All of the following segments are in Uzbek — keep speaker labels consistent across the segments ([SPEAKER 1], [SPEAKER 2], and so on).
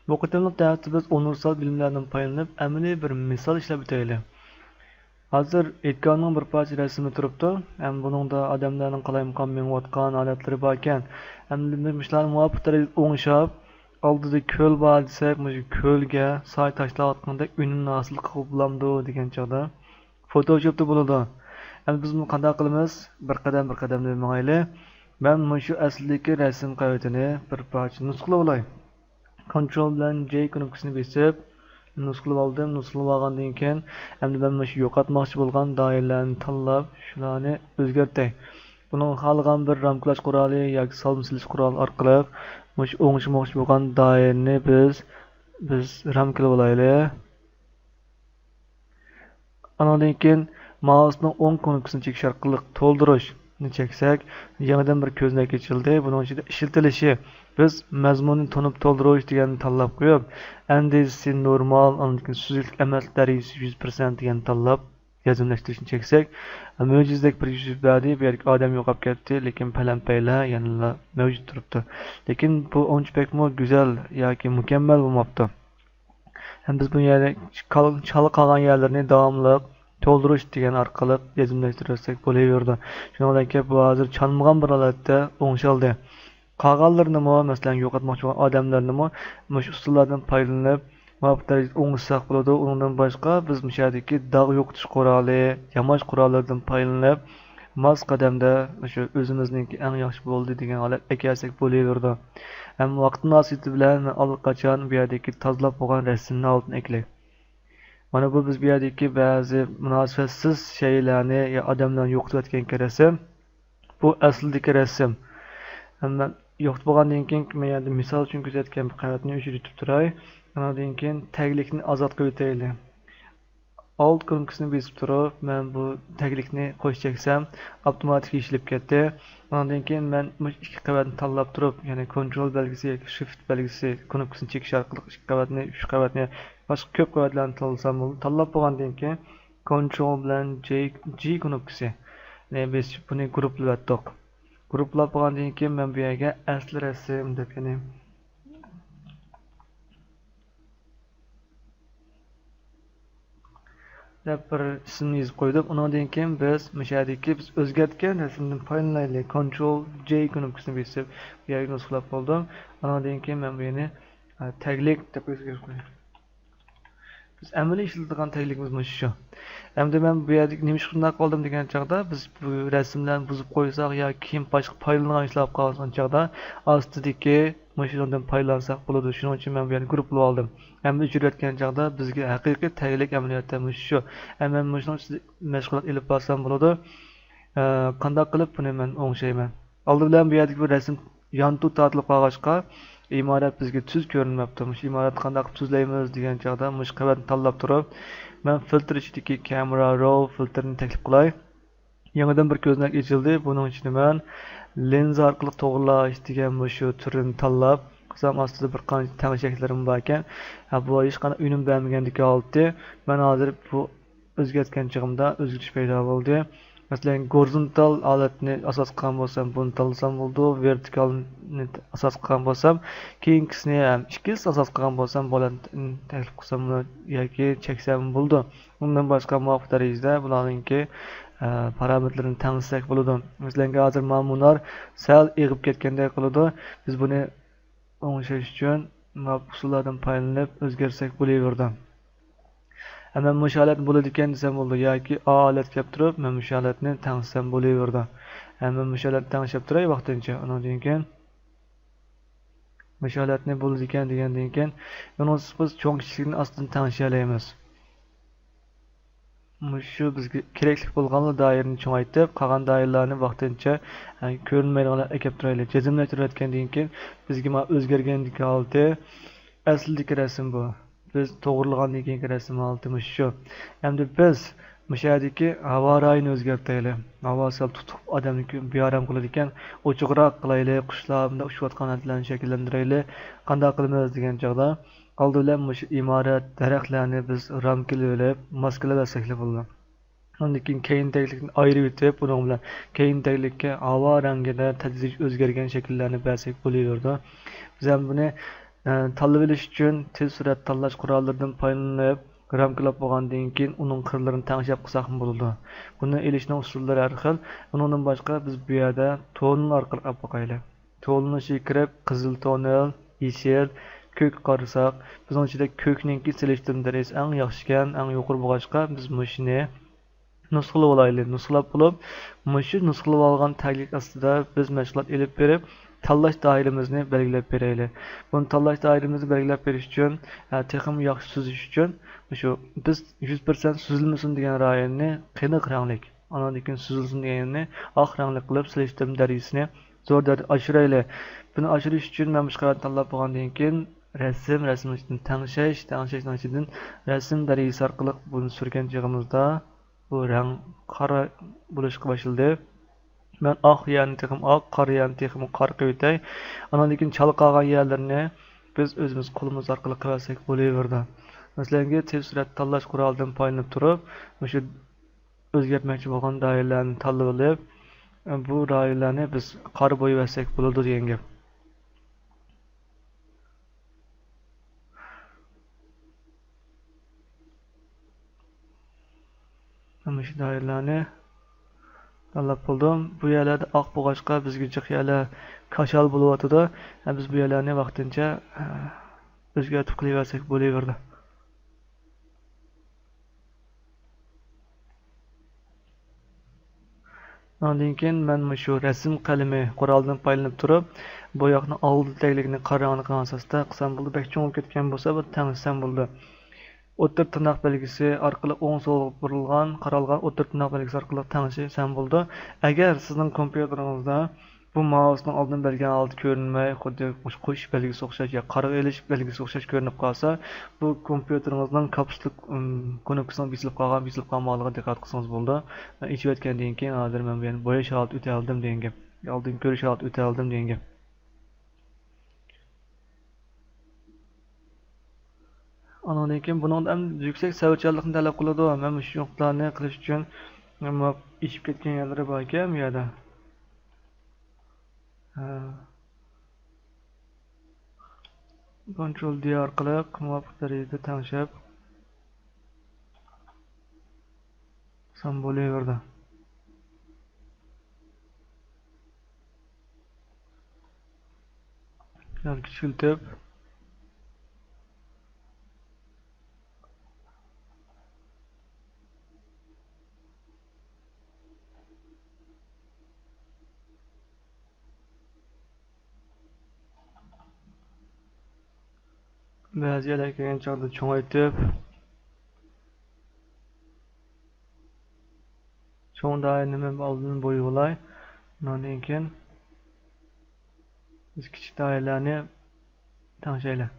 [SPEAKER 1] Bu qatimliq dərsi biz onursal bilimlərdən paylanıb əməli bir misal işləb ötəyli. Hazır Edgar'ның bir parça rəsmi turubdu. Həm bunun da adamların qalayımqan meniyotqan aletləri barkən. Həm demişlər muvafiq oңşab, aldıda köl var desək, kölge say taşlar atqanda ünün nasıl qılıb bulamdı degan çağda. Photoshop'da buludu. Həm biz bunu qanday qılımız? Bir qadam deməyli. Mən şu əslidəki rəsm qavetini bir parça nusxalab olay. Ctrl bilan J knopkasini bosib nusxalab oldim. Nusxalab olgandan keyin endi men mana shu yo'qotmoqchi bo'lgan doiralarni tanlab, shularni o'zgartay. Buni xohlagan bir ramklash quroli yoki solma silish quroli orqali mana shu o'ngishmoqchi bo'lgan doirani biz ramkalab olaylik. Andan keyin mousening o'ng knopkasini chekish orqali to'ldirishni cheksak, yangidan bir ko'znak ochildi. Buning ichida ishlatilishi biz mazmunni tonib to'ldirish deganni tanlab qo'yib, andisi normal, andan suzuklik emas darajasi 100% deganni tanlab yozimlashtirishni cheksak, mo'jizdek bir yuz berdi. Bu yerga odam yo'qolib ketdi, lekin palampaylar yana mavjud turibdi. Lekin bu uncha pekmo go'zal yoki mukammal bo'lmabdi. Hem biz bu yerda chala qolgan yerlarni davomli to'ldirish degan orqali yozimlashtirsak bo'laverdi. Shuningdek bu hozir chalmagan bir holatda o'ngshaldi. Qolganlarni masalan yo'qotmoqchi bo'lgan odamlarni mush usullardan foydalanib muvaffaqiyat o'ngishsak bo'ladi. Undan boshqa biz mushadagi dog' yo'qotish quroli, yamash qurollaridan foydalanib mos qadamda shu o'zimizniki eng yaxshi bo'ldi degan holat ekansak bo'laverdi. Hem vaqt munosabati bilan allaqachon bu yerdagi tozalab bo'lgan rasmni oldin eklay. Mana bu biz bu yerdagi ba'zi munosabatsiz shaylarni ya odamlarni yo'qotayotgan rasm. Bu aslidagi rasm. Hamma yo'qotib bo'lgandan keyin men yerda misol uchun ko'rsatgan bir qavatni o'chirib turay. Undan keyin taglikni ozod qilib o'taylik. Alt knopkasini bosib turib, men bu taglikni qo'shib cheksam, avtomatik ishlab ketdi. Ondan keyin men ikki qavatni tanlab turib, ya'ni Ctrl belgisi yoki Shift belgisi knopkasini chekish orqali ikki qavatni, uch qavatni, boshqa ko'p qavatlarni tanlasam bo'ldi. Tanlab bo'lgandan keyin Ctrl bilan G knopkasi. Biz buni guruhlatdik. Guruhlab bo'lgandan keyin men bu yerga asli rasm deb ya'ni bir ismni yozib qo'ydik. Undan keyin biz mushadagi biz o'zgartgan rasmdan foydalanaylik. Ctrl J knopkasini bosib bu yerga nusxalab oldim. Undan keyin men bu yerni taglik deb o'zgartirib qo'ydim. Biz amaliy ishlatadigan tagligimiz mana shu. Endi men bu yerda nima shunday qoldim degan chaqda biz bu rasmlarni buzib qo'ysak yoki kim boshqa foydalangan ishlar qolgan chaqda ostidagi mashinadan foydalansak bo'ladi. Shuning uchun men bu yerni guruhlab oldim. Endi uchirayotgan chaqda bizga haqiqiy taglik amaliyotda shu. Men shuni mashg'ulot ilib borsam bo'ladi. Qanday qilib buni men o'ngshayman. Oldin bilan bu yerdagi bu rasm yontu tortilib qolg'achqa imorat bizga tuz ko'rinmabdi. Shu imorat qanday qilib tuzlaymiz degan chaqda mush qavatni tanlab turib, men filtr ichidagi camera raw filtrni taklif qilay. Yangidan bir ko'znak ochildi. Buning uchun men lens orqali to'g'rilash degan shu turini tanlab, qisam ostida bir qancha tangshaklarim bor ekan. Bu hech qanday unum bermagandek oldi. Men hozir bu o'zgartgan chig'imda o'zgarish paydo bo'ldi. Masalan, horizontal holatni asos qilgan bo'lsam, buni tanlasam bo'ldi. Vertikalni asos qilgan bo'lsam, keyingisini ham ikkisi asos qilgan bo'lsam, bo'lani taklif qilsam yoki cheksam bo'ldi. Undan boshqa muvofiq darajada bularninki parametrlarini tanlasak bo'ladi. Masalan, hozir ma'murlar sal eg'ib ketganday qiladi. Biz buni o'ngshash uchun usullardan foydalanib o'zgarsak bo'laverdi. Men mushalat bo'ladi ekan desam bo'ldi yoki A holat kelib turib, men mushalatni tangsam bo'laverdi. Men mushalat tangshab turay vaqtincha. Undan keyin mushalatni bo'ladi ekan degandan keyin biz cho'ng kichiklikni aslida tangshalaymiz. Shu bizga kerakli bo'lgan doirani cho'ngaytirib, qolgan doiralarni vaqtincha ko'rinmaydiganlar ekib turaylik. Jazmlashtirayotgandan keyin bizga o'zgargandek holda aslidagi rasm bu. Biz to'g'rilagandan keyingi rasm oltimiz shu. Endi biz mushadagi havo rayini o'zgartiraylik. Havo sal tutib odamni beoram qiladi ekan, ochiqroq qilaylik, qushlarni uchayotganlarni shakllantiraylik. Qanday qilamiz degan chog'da oldindan shu imorat, daraxtlarni biz ramkalab, maskalab bo'ladi. Undan keyin taglikni ayirib o'tib, buning bilan keyin taglikka havo rangida tadrij o'zgargan shakllarni bersak bo'laverdi. Biz ham buni Tanlab olish uchun tez surat tanlash qurollaridan foydalanib, ramkalab bo'lgandan keyin uning qirlarini tangshab qilsaqmi bo'ladi. Buni elishning usullari har xil. Bundan boshqa biz bu yerda tonal orqali olib boqaylik. Tonalni kirib qizil tonal, yeshil, ko'k qarasak, bizning ichida ko'kninki selektor darajasi eng yaxshi ekan, eng yuqori bo'lg'achqa biz mushuni nusxalab olaylik. Nusxalab bo'lib, mushu nusxalab olgan taglik ostida biz mashg'ulot elib berib, tanlash doiramizni belgilab beraylik. Buni tanlash doiramizni belgilab berish uchun, texim yaxshi suzish uchun shu biz 100% suzilmasin degan rayonni qiniq ranglik, andan keyin suzilsin deganni oq rangli qilib selektor darajasini zo'r darajada oshiraylik. Buni oshirish uchun men bu qavatni tanlab bo'lgandan keyin rasmni tangshash ichidan rasm darajasi orqali buni surgan chog'imizda bu rang qora bo'lishga boshladi. Men oq yani texim oq, qora yani texim qora qilib o'tay. Andan keyin chalqagan yerlarni biz o'zimiz qo'limiz orqali qilsak bo'laverdi. Masalan, tez surat tanlash qurolidan foydalanib turib, o'sha o'zgartmoqchi bo'lgan doiralarni tanlab olib, bu doiralarni biz qora bo'yab olsak bo'ladi degan gap. Mana shu doiralarni tanlab bo'ldim. Bu yerlarda oq bo'lg'achqa bizga xiyala kashal bo'lyotdi. Biz bu yerlarni vaqtincha o'zgartib qilaversak bo'laverdi. Ondan keyin men shu rasm qalami qurolidan foydalanib turib, bo'yoqning oldi tagligini qorong'i qilgan asosda qilsam bo'ldi. Bak cho'ngib ketgan bo'lsa, bu tangsam bo'ldi. O'tir tirnoq belgisi orqali o'ng so'l burilgan, qaralgan o'tir tirnoq belgisi orqali tangsam bo'ldi. Agar sizning kompyuteringizda bu mousening oldin belgi oldi ko'rinmay, xuddi qo'sh belgisi o'xshash yoki qarg'a elish belgisi o'xshash ko'rinib qolsa, bu kompyuteringizning kapslik konnektorisining bisilib qolganligiga diqqat qilsangiz bo'ldi. Ichib o'tgandan keyin hozir men bu yerni bo'yash holati o'ta oldim degan gap. Oldin ko'rish holati o'ta oldim degan gap. Andan keyin bundan ham yuksak savodchanlikni talab qiladi. Men shu nuqtalarni qilish uchun ichib ketgan yerlari bor ekan bu yerda. Ctrl D orqali muvofiq darajada tanglab sam bo'laverdi. Yoki kichiltib ba'zi yerlarga kelgan chog'da cho'ngaytib cho'ng doirani men oldin bo'yab olay. Undan keyin biz kichik doiralarni tangshaylar.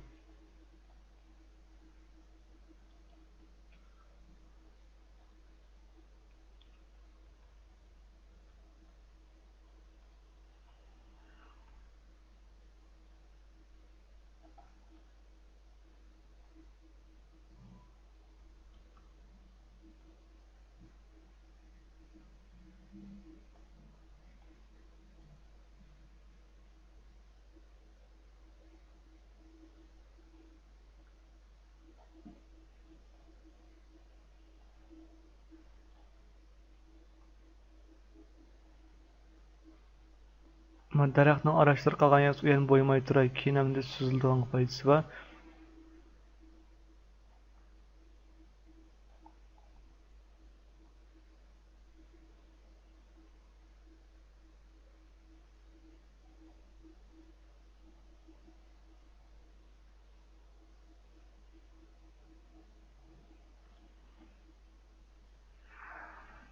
[SPEAKER 1] Men daraxtni arashtirib qolgan yer uyani bo'ymay turay, keyin hamda suziladigan foydasi bor.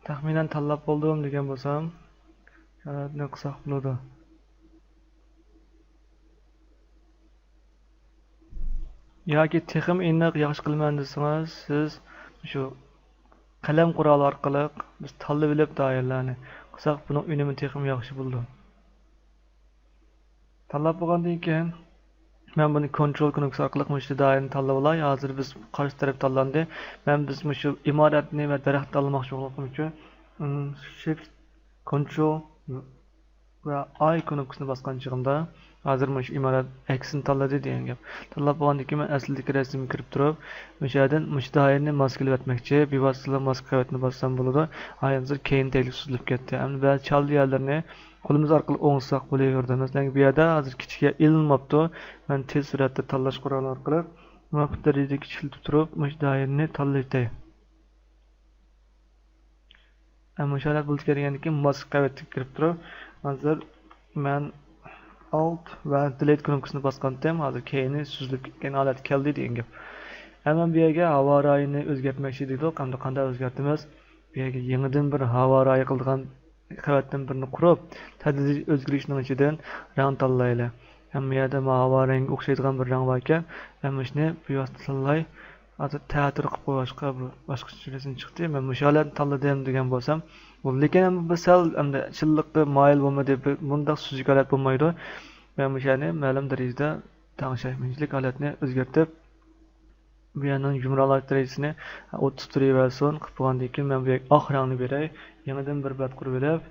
[SPEAKER 1] Taxminan tanlab bo'ldim degan bo'lsam, sharoitni qilsak bo'ladi. Yoki texim aniq yaxshi qilman desangiz, siz shu qalam quroli orqali biz tanlab olib doiralarni qilsak, buning unumi texim yaxshi bo'ldi. Tanlab bo'lgandan keyin men buni kontrol knappasi orqali mushti doirani tanlab olay. Hozir biz qarshi taraf tanlandi. Men biz shu imoratni va daraxtni tanlamoqchi bo'lganimiz uchun shift, control va I knappasini bosgan chog'imda Hozir mana shu imorat aksini tanladi degan gap. Tanlab bo'lgandan keyin men aslidagi rasmga kirib turib, o'sha yerdan mushtahayni maskilab o'tmoqchi, bevosita maskavatni bossam bo'ladi. Hozir keyin teglik suzilib ketdi. Endi ba'zi chaldi yerlarni qo'limiz orqali o'ngsak bo'laverdi. Masalan, bu yerda hozir kichikga ilinmabdi. Men tez suratda tanlash quroli orqali muvaffaq darajada kichiltib turib, mushtahayni tanlaydi. Ammo shalat bo'lib kelgandan keyin maskavatga kirib turib, hozir men Alt va delete knopkasini bosgandim. Hozir keyini suzilib ketgan holat keldi degan gap. Hemen bu yerga havo rayini o'zgartmoqchi dedik. Hamda qanday o'zgartimiz? Bu yerga yangidan bir havo rayi qilgan qavatdan birini qurib, tadrijiy o'zgarishning ichidan rang tanlaylik. Ham bu yerda havo rangi o'xshaydigan bir rang bor ekan. Hamma shuni bu yoqda tanlay. Hozir teatr qilib qo'yishga boshqa resim chiqdi. Men bu holatni tanladim degan bo'lsam, lekin bu sal hamda chilliqqa moyil bo'lmadi, bunda suzuk holat bo'lmaydi. Men bu yerni ma'lum darajada tangshayminchilik holatni o'zgartib, bu yerning yumralash darajasini 30 turaversin qilib qo'ygandan keyin men bu yerga oq rangni beray. Yangidan bir bat qurib olib,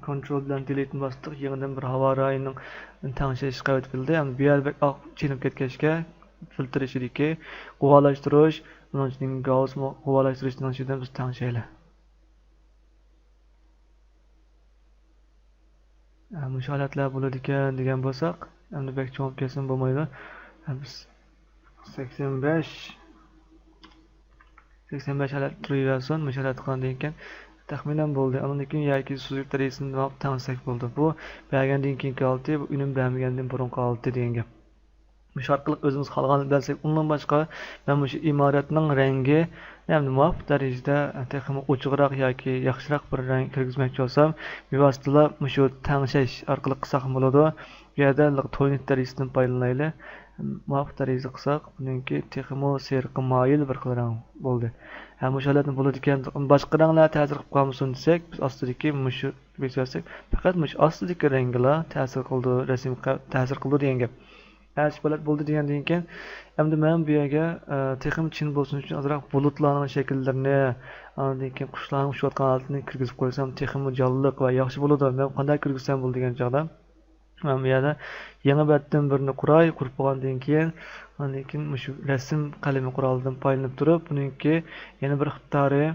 [SPEAKER 1] Ctrl bilan delete ni bosdik. Yangidan bir havo rayining tangshayish qavat bildi. Endi bu yerda oq chinib ketgachga filtr ishidagi qo'g'alashtirish, bundan keyin Gauss qo'g'alashtirishning ichidan biz tangshaylar. Mush holatlar bo'ladi ekan degan bo'lsak, endi bek cho'mib kelsin bo'lmaydi. Biz 85 holat turaversin, mush holat qilgandan keyin taxminan bo'ldi. Undan keyin yoki suzib darajasini tansak bo'ldi. Bu bergandan keyin qoldi, bu unum bermagandan burun qoldi degan gap. Mush orqali o'zimiz xohlaganini bilsak, undan boshqa men bu imoratning rangi hamda muvaffaq darajada texnik ochiqroq yoki yaxshiroq bir rang kirgizmoqchi bo'lsam, bevosita shu tangshash orqali qilsak bo'ladi. Bu yerda to'yni darajasidan foydalanaylik. Muvaffaq darajada qilsak, buningki texnik serqi moyil bir xil rang bo'ldi. Ham shu holatni bo'ladi ekan, boshqa ranglar ta'sir qilib qolmasin desak, biz ostidagi mushu besasak, faqat mush ostidagi ranglar ta'sir qildi, rasmga ta'sir qildi degan gap. Ash holat bo'ldi degandan keyin endi men bu yerga texnik chin bo'lsin uchun azroq bulutlarning shakllarini, undan keyin qushlarning uchayotgan holatini kirgizib qo'ysam, texnik jonliq va yaxshi bo'ladi. Men qanday kirgizsam bo'ldi degan chog'da men bu yerda yangi batdan birini qurib qo'ygandan keyin, undan keyin shu rasm qalami qurolidan foydalanib turib, buningki yana bir xitari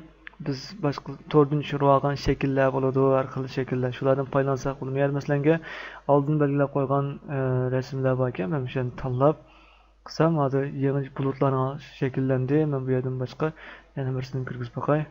[SPEAKER 1] biz boshqa 4-chi olgan shakllar bo'ladi, har xil shakllar. Shulardan foydalansak bo'lmaydi. Masalan, oldin belgilab qo'ygan rasmlar bor ekan, men shuni tanlab qilsam, hozir yangi bulutlar shakllandi. Men bu yerdan boshqa yana birisini kirgizib qo'yay.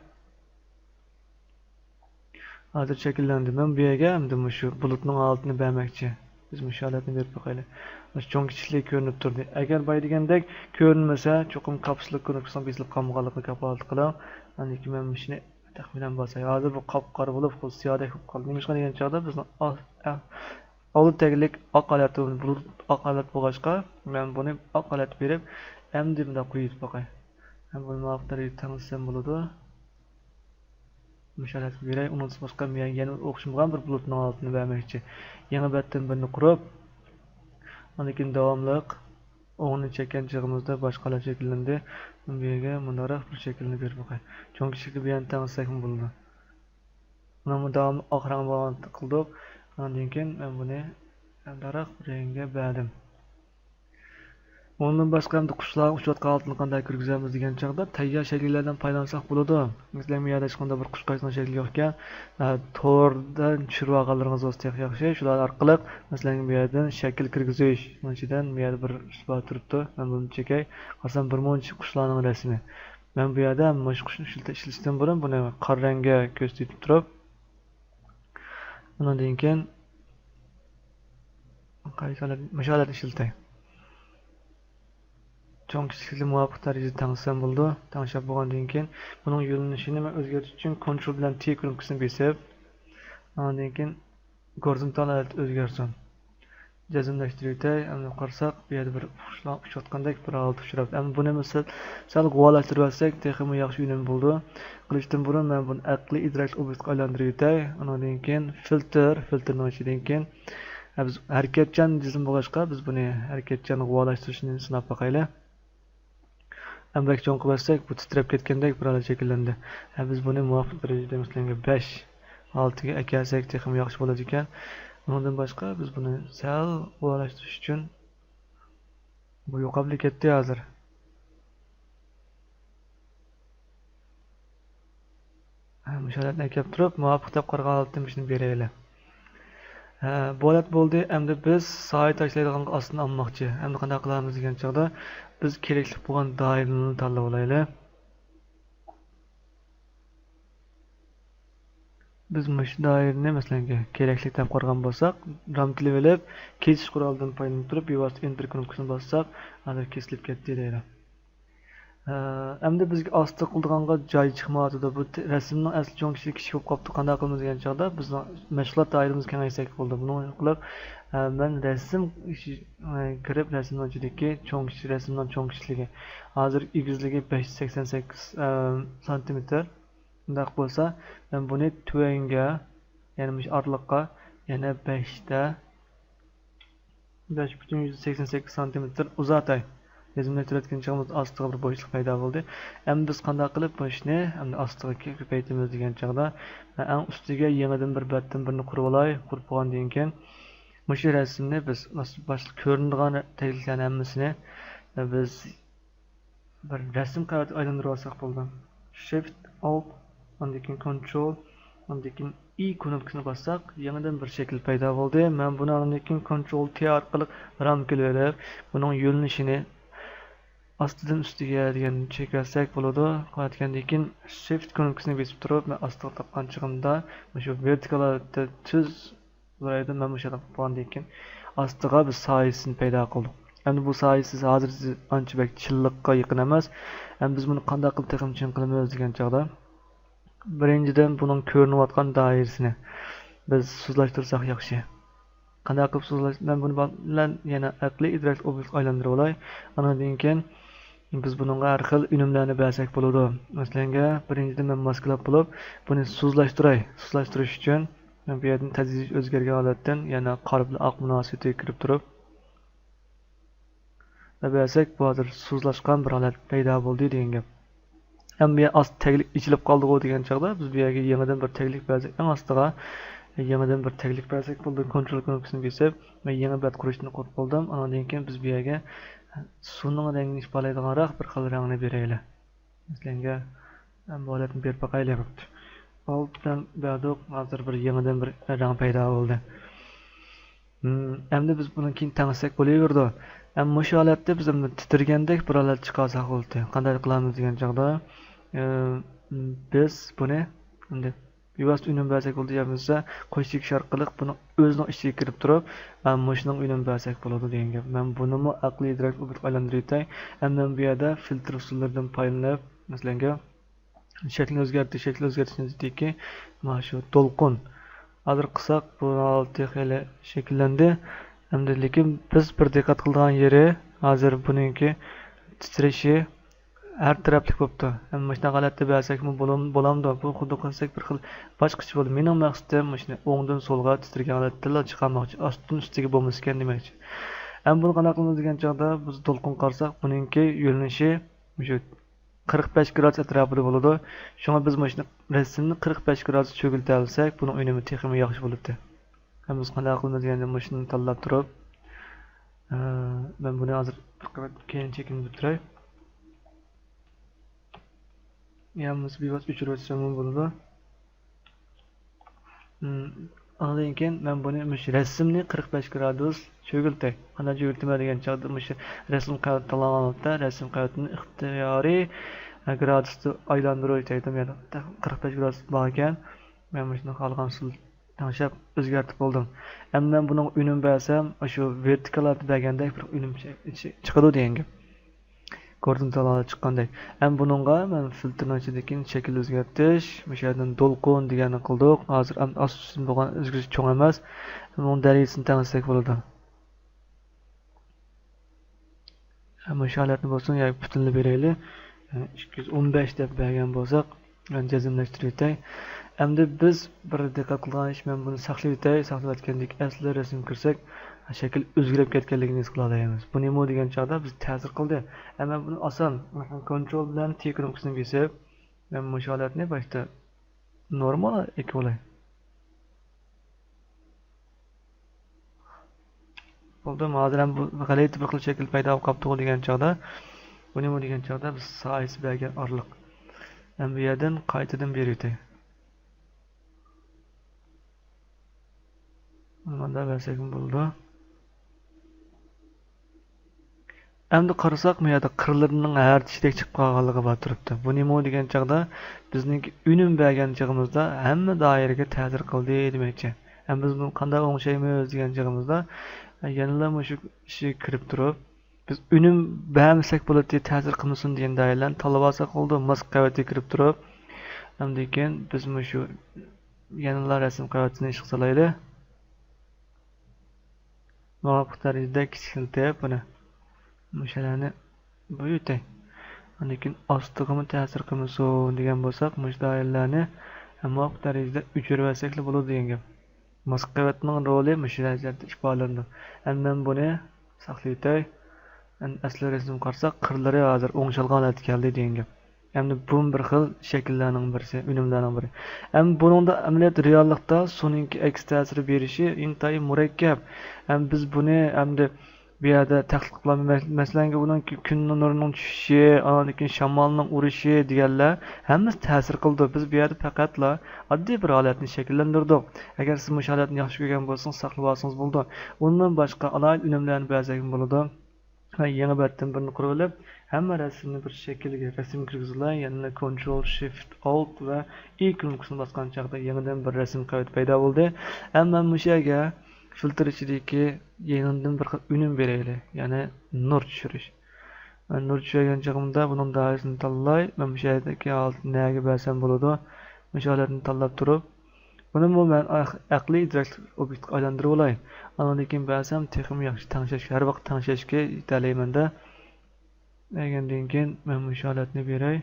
[SPEAKER 1] Hozir shakllandi. Men bu yerga endi shu bulutning altini bermoqchi. Biz shu holatni berib qo'yaylik. Mana cho'ng kichiklik ko'rinib turdi. Agar boy degandek ko'rinmasa, cho'qim kapslik ko'rinib besilib qolmaganligini kafolat qiling. Aniki men shuni taxminan bosay. Hozir bu qop-qora bo'lib, siyodek bo'lib qoldi. Nima degan chog'da bizni old taglik oq holat bo'lg'achqa, men buni oq holat berib, endi bunda qo'yib qo'yay. Ham buni muvaffaqiyatli tanlasam bo'ladi. Mushalat beray, undan boshqa men yana o'xshamagan bir bulutning altini bermoqchi. Yangi batdan birini qurib, undan keyin davomliq o'g'ni chekkan chig'imizda boshqalar shakllandi. Bu yerga bundaroq bir shaklni berib qo'yay. Cho'ng shakli bilan tanlasak ham bo'ladi. Mana davom oq rang bilan qildik. Undan keyin men buni bundaroq rangga berdim. Ondan boshqa ham qushlar uchayotgan holatni qanday kirgizamiz degan chog'da tayyor shakllardan foydalansak bo'ladi. Masalan, bu yerda hech qanday bir qush qaysini shakli yo'q ekan, to'rdan tushirib olganlaringiz bo'lsa yaxshi. Shular orqali masalan bu yerdan shakl kirgizish, bundan bu yerda bir isbot turibdi. Men buni chekay. Qarasam bir muncha qushlarning rasmi. Men bu yerda mush qushni ishlashdan burun buni qora rangga ko'rsatib turib, undan keyin qaysalar mushalat ishlatay. Cho'ng kichiklik muvaffaq darajada tangsam bo'ldi. Tangshab bo'lgandan keyin buning yo'linishini men o'zgartirish uchun Ctrl bilan T knopkasini bosib, undan keyin gorizontal holat o'zgarsin. Jazmlashtirayotay, endi qarasak, bu yerda bir qushlar uchayotgandek bir holat uchrayapti. Endi buni sal g'o'lashtirib olsak, texnik yaxshi o'yin bo'ldi. Qilishdan burun men buni aqliy idrok obyektga aylantirayotay. Undan keyin filtrning ichidan keyin biz harakatchan jism bo'lg'achqa biz buni harakatchan g'o'lashtirishni sinab boqaylik. Ambak cho'ng qilsak, bu titrab ketgandek bir holat shakllandi. Biz buni muvaffaq darajada masalan 5, 6 ga akasak texnik yaxshi bo'ladi ekan. Bundan boshqa biz buni sal qo'llashtirish uchun bu yo'qolib ketdi hozir. Musholatni kelib turib, muvofiq deb qargan holatda shuni beraylik. Bu holat bo'ldi. Endi biz soy tashlaydigan ostini olmoqchi. Endi qanday qilamiz degan chog'da biz kerakli bo'lgan doirani tanlab olaylik. Biz mush doirani masalan kerakli deb qargan bo'lsak, ramkilib olib, kesish qurolidan foydalanib turib, bevosita enter knopkasini bossak, hozir kesilib ketdi deydi. Endi bizga osti qildiganga joy chiqmayotdi. Bu rasmning asli cho'ng kichik bo'lib qolibdi. Qanday qilamiz degan chog'da bizni mashg'ulot doiramiz kengaysak bo'ldi. Buni qilib men rasm kirib rasmning ichidagi cho'ng kichik rasmning cho'ng kichikligi hozir egizligi 588 sm. Bunday bo'lsa, men buni tuanga, ya'ni mush orliqqa yana 5.88 sm uzatay. Yazımda türetken çağımız astığa bir boşluk payda oldu. Hem biz qanday qilib bu ishni astığa ko'paytiramiz degan chog'da eng ustiga yangidan bir batdan birini qurib olay, qurib bo'lgandan keyin mush rasmni biz boshqa ko'rinadigan tegliklarni hammasini biz bir rasm qavatga aylantirib olsak bo'ldi. Shift Alt ondan keyin Control ondan keyin I knopkasini bossak yangidan bir shakl paydo bo'ldi. Men buni ondan keyin Control T orqali ramkilib olib, buning yo'linishini ostidan ustiga degan cheklasak bo'ladi. Qo'ygandan keyin shift knopkasini bosib turib, men ostiga topgan chig'imda shu vertikalda tuz burayda men o'sha topgandan keyin ostiga biz soyasini paydo qildik. Endi bu soyasi hozir ancha bak chilliqqa yaqin emas. Endi biz buni qanday qilib texnik qilamiz degan chog'da birinchidan buning ko'rinayotgan doirasini biz suzlashtirsak yaxshi. Qanday qilib suzlash? Men buni bilan yana aqliy idrok obyekt aylantirib olay. Andan keyin biz bununla har xil unumlarni bersak bo'ladi. Masalan, birinchidan men maskalab bo'lib, buni suzlashtiray. Suzlashtirish uchun men bu yerdan tadbiq o'zgargan holatdan yana qora bilan oq munosabatiga kirib turib bersak, bu hozir suzlashgan bir holat paydo bo'ldi degan gap. Ham bu ost taglik ichilib qoldi degan chog'da biz bu yerga yangidan bir taglik bersak, eng ostiga yangidan bir taglik bersak bo'ldi. Control knopkasini bosib, men yangi bet qurishni qilib bo'ldim. Andan keyin biz bu yerga suvning rangini ifodalaydiganroq bir xil rangni beraylik. Masalan, bu holatni berib boqaylik. Altdan berdik, hozir bir yangidan bir rang paydo bo'ldi. Endi biz buni keyin tangsak bo'laverdi. Ammo shu holatda biz titirgandek bir holat chiqarsak bo'ldi. Qanday qilamiz degan chog'da biz buni endi bevosita unum bersak bo'ldi, ya'ni qo'shik sharqiliq buni o'zining ichiga kirib turib, mana shuning unum bersak bo'ladi degan gap. Men bunimi aqliy idrok obyekt aylantirayotay. Endi bu yerda filtr usullaridan foydalanib, masalan, shaklni o'zgartirishni mana shu to'lqin hozir qilsak bu holatda xeli shakllandi. Endi lekin biz bir diqqat qilgan yeri hozir buningki titrishi har tarafli bo'libdi. Hamma shuna holatda bersak-mi bo'lamdi. Bu xuddi qilsak bir xil boshqacha bo'ldi. Mening maqsadim shuni o'ngdan so'lga titirgan holatda chiqarmoqchi, ostdan ustiga bo'lmaskan demoqchi. Ham buni qanday qilamiz degan chog'da biz to'lqin qarasak, buningki yo'linishi shu 45 gradus atrofida bo'ladi. Shunga biz mana rasmni 45 gradus cho'gilta olsak, buning unumi texnik yaxshi bo'libdi. Ham biz qanday qilamiz deganda shuni tanlab turib, men buni hozir keyin chekinib turay. Yalnız biraz uçuruvetsem bo'ladi. Ondan keyin men buni rasmni 45 gradus cho'giltay. Qanday cho'giltma degan chog'da rasm tanlanmoqda, rasm qavatini ixtiyoriy gradusda aylantirib aytdim. Yani 45 gradus bor ekan. Men shuni qolgan usul tanlab o'zgartib oldim. Endi men buning unum bersam, shu vertikalarga bergandek bir unum chiqadi degan gap. Koordinatalar chiqqandek. Ham buningga men filtrning ichidagi shakl o'zgartirish, o'sha yerdan to'lqin deganni qildik. Hozir ham asosiy bo'lgan o'zgarish cho'ng emas. Uni darajasini tanlasak bo'ladi. Hamma holatni bo'lsin, yoki butunlay beraylik. 215 deb bergan bo'lsak, men jazmlashtirayotay. Endi biz bir diqqat qilgan ish, men buni saqlayotay, saqlayotgandek asli rasm kirsak, shakl o'zgarib ketganligini his qila olamiz. Bu nima degan chog'da biz ta'sir qildi. Ammo buni oson, Control bilan T knopkasini bosib, men bu holatni boshda normal ekolay. bo'ldi. Hozir ham bu g'alati bir xil shakl paydo bo'lib qolibdi degan chog'da, bu nima degan chog'da biz size bergan orliq. Ham bu yerdan qaytadan beraylik. Mana bersak bo'ldi. Endi qarasak, bu yerda qirlarining har tishdek chiqib qolganligi bor turibdi. Bu nima degan chog'da bizning unum bergan chog'imizda hamma doiraga ta'sir qildi demoqchi. Ham biz buni qanday o'ngshaymiz degan chog'imizda yana shu ishi kirib turib, biz unum bermasak bo'ladi ta'sir qilmasin degan doiralarni tanlab olsak bo'ldi. Mas qavatga kirib turib, hamda keyin biz shu yana rasm qavatini ish qilaylik. Mana bu tarzda kichkintab buni mushalarni buyutay. Lekin ostig'imi ta'sir qilmasin degan bo'lsak, mushdalarni hamma darajada o'chirib bo'ladi degan gap. Moskvaning roli mushlarlarda ifodalandi. Endi buni saqlaytay. Asli rasm qarasak, qirlari hozir o'ngshalgan holatga keldi degan gap. Endi bu bir xil shakllarning birisi, unumlarning biri. Ham buningda amaliyot reallikda suningki aks ta'sir berishi intayin murakkab. Ham biz buni hamda bu yerda tahlil qilamiz. Masalan, uning kunning nurining tushishi, lekin shamolning urishi deganlar hammasi ta'sir qildi. Biz bu yerda faqatla oddiy bir holatni shakllantirdik. Agar siz bu holatni yaxshi ko'rgan bo'lsangiz, saqlab olsangiz bo'ldi. Undan boshqa alohida unumlarni bersak bo'ladi. Yangi batdan birini qurib olib, hamma rasmni bir shaklga rasm kirgiziladi. Yana Ctrl Shift Alt va I knoppasini bosgan chog'da yangidan bir rasm qavat paydo bo'ldi. Hamma mushaga filtr ichidagi yangidan bir xil unum beraylik, ya'ni nur tushirish. Nur tushirgan chog'imda buning doirasini tanlay va mushadagi naga bersam bo'ladi. Mushalarni tanlab turib, buni men aqliy idrok obyektga aylantirib olay. Lekin bersam texim yaxshi tangshash, har vaqt tangshashga yetalayman-da. Degandan keyin men mushalarni beray.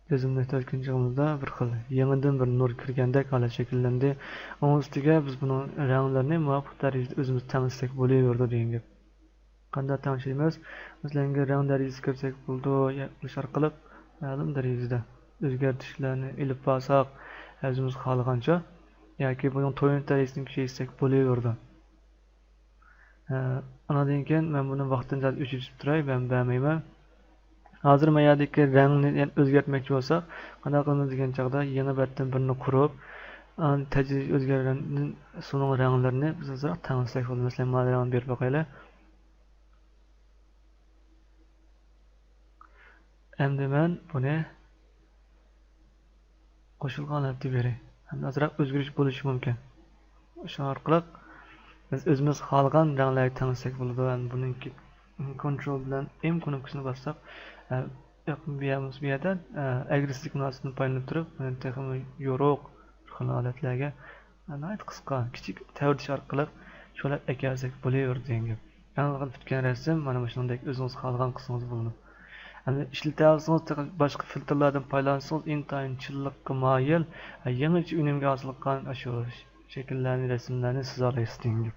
[SPEAKER 1] Tizimni tarkinchimizda bir xil yangidan bir nur kirgandek holat shakllandi. Onun ustiga biz buning ranglarini muvofiq darajada o'zimiz tanlasak bo'laverdi degan gap. Qanday tanishimiz? Masalan, rang darajasi kirsak bo'ldi, yaqish orqali ma'lum darajada o'zgartirishlarni ilib borsak, o'zimiz xohlagancha yoki buning to'yin darajasini kuchaytirsak bo'laverdi. Anadan keyin men buni vaqtinchalik o'chirib turay, men bermayman. Hozir mayadagi rangni o'zgartmoqchi bo'lsak, qanday qilamiz degan chog'da yangi batdan birini qurib, tajriba o'zgargan so'ng ranglarini biz uzoq tanlasak bo'ladi. Masalan, mana rangni berib qo'yaylik. Endi men buni qo'shilgan holatda beray. Endi ozroq o'zgarish bo'lishi mumkin. O'sha orqali biz o'zimiz xohlagan ranglarni tanlasak bo'ladi. Endi buningki Ctrl bilan M knoppasini bossak, bu yerda agressiv munosabatni paylanib turib, texnik yo'roq holatlarga qisqa, kichik tavrdish orqali shular ekarsak bo'laverdi degan gap. Yangilgan tutgan rasm mana shunday o'zingiz xohlagan qismingiz bo'ladi. Endi ishlatansiz boshqa filtrlardan foydalansangiz intayin chilliqqa moyil yangicha unumga hosil qilgan shu shakllarni, rasmlarni siz olaysiz degan gap.